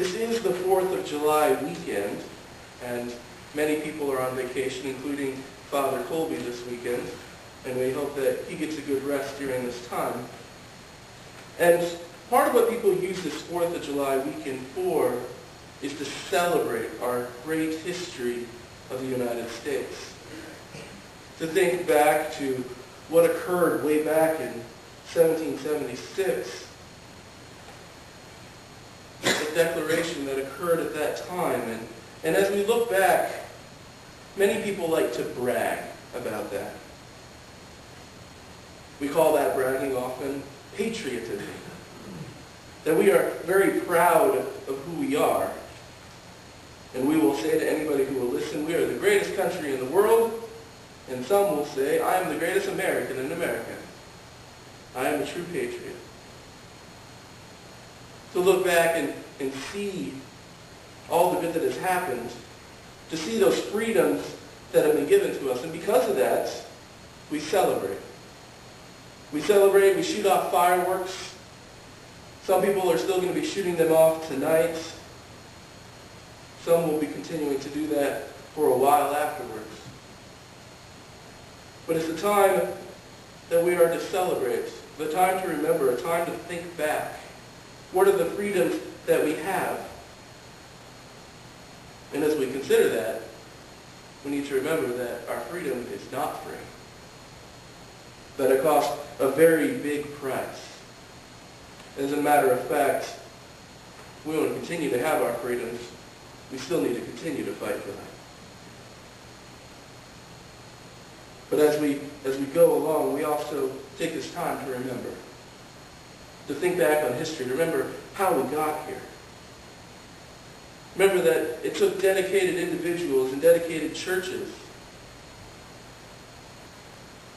This is the 4th of July weekend, and many people are on vacation, including Father Colby this weekend, and we hope that he gets a good rest during this time. And part of what people use this 4th of July weekend for is to celebrate our great history of the United States. To think back to what occurred way back in 1776, the declaration that occurred at that time. And as we look back, many people like to brag about that. We call that bragging often patriotism. That we are very proud of who we are. And we will say to anybody who will listen, we are the greatest country in the world. And some will say, I am the greatest American in America. I am a true patriot. To look back and see all the good that has happened, to see those freedoms that have been given to us. And because of that, we celebrate. We celebrate, we shoot off fireworks. Some people are still going to be shooting them off tonight. Some will be continuing to do that for a while afterwards. But it's a time that we are to celebrate, the time to remember, a time to think back. What are the freedoms that we have? And as we consider that, we need to remember that our freedom is not free. That it costs a very big price. As a matter of fact, we want to continue to have our freedoms. We still need to continue to fight for them. But as we go along, we also take this time to remember. To think back on history, to remember how we got here. Remember that it took dedicated individuals and dedicated churches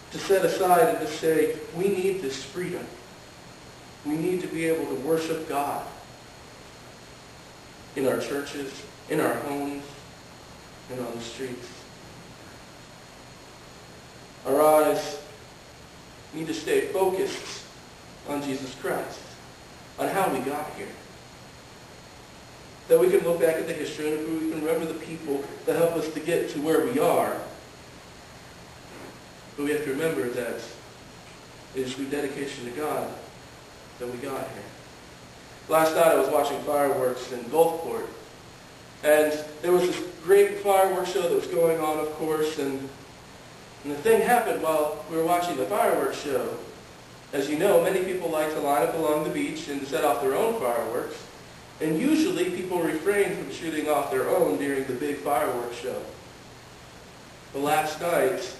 to set aside and to say, we need this freedom. We need to be able to worship God in our churches, in our homes, and on the streets. Our eyes need to stay focused on Jesus Christ, on how we got here. That we can look back at the history and we can remember the people that helped us to get to where we are. But we have to remember that it is through dedication to God that we got here. Last night I was watching fireworks in Gulfport, and there was this great fireworks show that was going on, of course, and the thing happened while we were watching the fireworks show. As you know, many people like to line up along the beach and to set off their own fireworks, and usually people refrain from shooting off their own during the big fireworks show. But last night,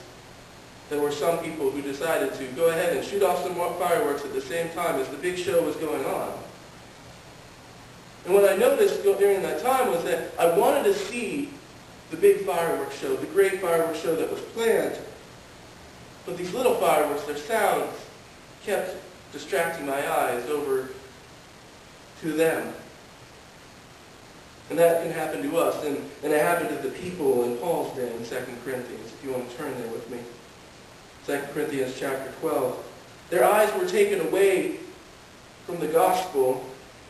there were some people who decided to go ahead and shoot off some more fireworks at the same time as the big show was going on. And what I noticed during that time was that I wanted to see the big fireworks show, the great fireworks show that was planned. But these little fireworks, their sounds, kept distracting my eyes over to them. And that can happen to us. And it happened to the people in Paul's day in 2 Corinthians, if you want to turn there with me. 2 Corinthians chapter 12. Their eyes were taken away from the gospel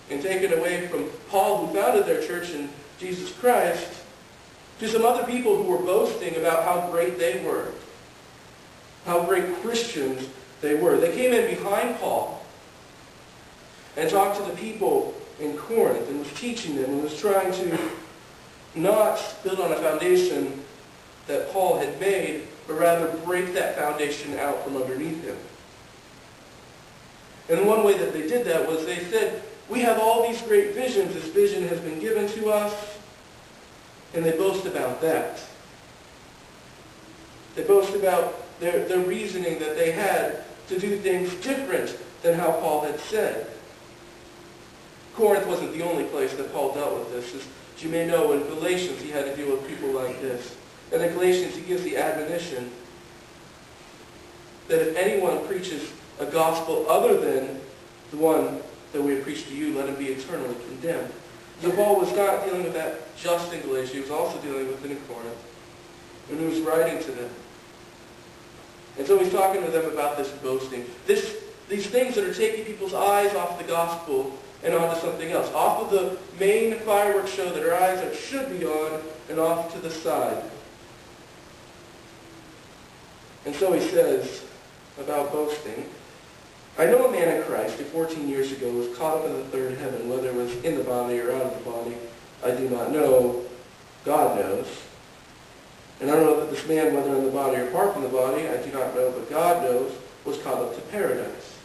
and taken away from Paul, who founded their church in Jesus Christ, to some other people who were boasting about how great they were, how great Christians they were. They came in behind Paul and talked to the people in Corinth and was teaching them and was trying to not build on a foundation that Paul had made, but rather break that foundation out from underneath him. And one way that they did that was they said, we have all these great visions. This vision has been given to us. And they boast about that. They boast about their reasoning that they had to do things different than how Paul had said. Corinth wasn't the only place that Paul dealt with this. As you may know, in Galatians he had to deal with people like this. And in Galatians he gives the admonition that if anyone preaches a gospel other than the one that we have preached to you, let him be eternally condemned. So Paul was not dealing with that just in Galatia. He was also dealing with it in Corinth. And he was writing to them. And so he's talking to them about this boasting. These things that are taking people's eyes off the gospel and onto something else. Off of the main fireworks show that our eyes should be on, and off to the side. And so he says about boasting, I know a man in Christ who 14 years ago was caught up in the third heaven, whether it was in the body or out of the body, I do not know. God knows. And I don't know that this man, whether in the body or apart from the body, I do not know, but God knows, was caught up to paradise.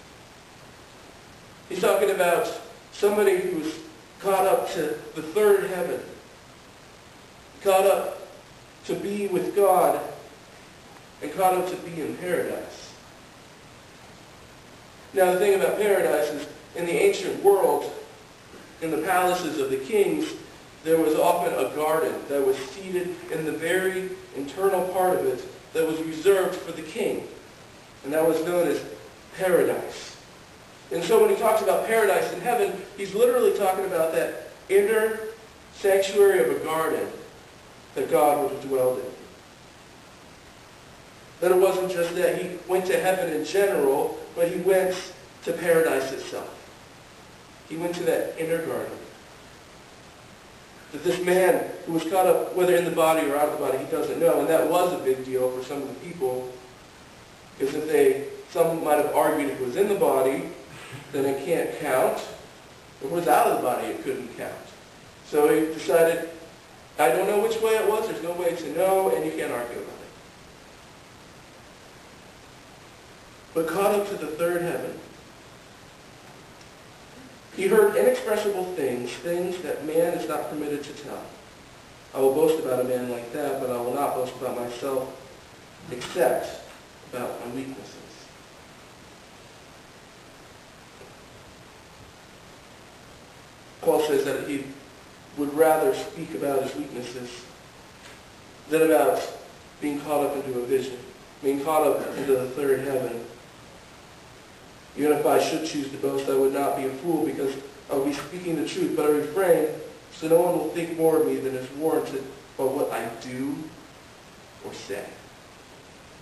He's talking about somebody who was caught up to the third heaven, caught up to be with God, and caught up to be in paradise. Now, the thing about paradise is, in the ancient world, in the palaces of the kings, there was often a garden that was seated in the very internal part of it that was reserved for the king. And that was known as paradise. And so when he talks about paradise in heaven, he's literally talking about that inner sanctuary of a garden that God would have dwelled in. That it wasn't just that he went to heaven in general, but he went to paradise itself. He went to that inner garden. That this man who was caught up, whether in the body or out of the body, he doesn't know. And that was a big deal for some of the people. Because some might have argued if it was in the body, then it can't count. If it was out of the body, it couldn't count. So he decided, I don't know which way it was. There's no way to know, and you can't argue about it. But caught up to the third heaven, he heard inexpressible things, things that man is not permitted to tell. I will boast about a man like that, but I will not boast about myself, except about my weaknesses. Paul says that he would rather speak about his weaknesses than about being caught up into a vision, being caught up into the third heaven. Even if I should choose to boast, I would not be a fool, because I will be speaking the truth, but I refrain, so no one will think more of me than is warranted by what I do or say.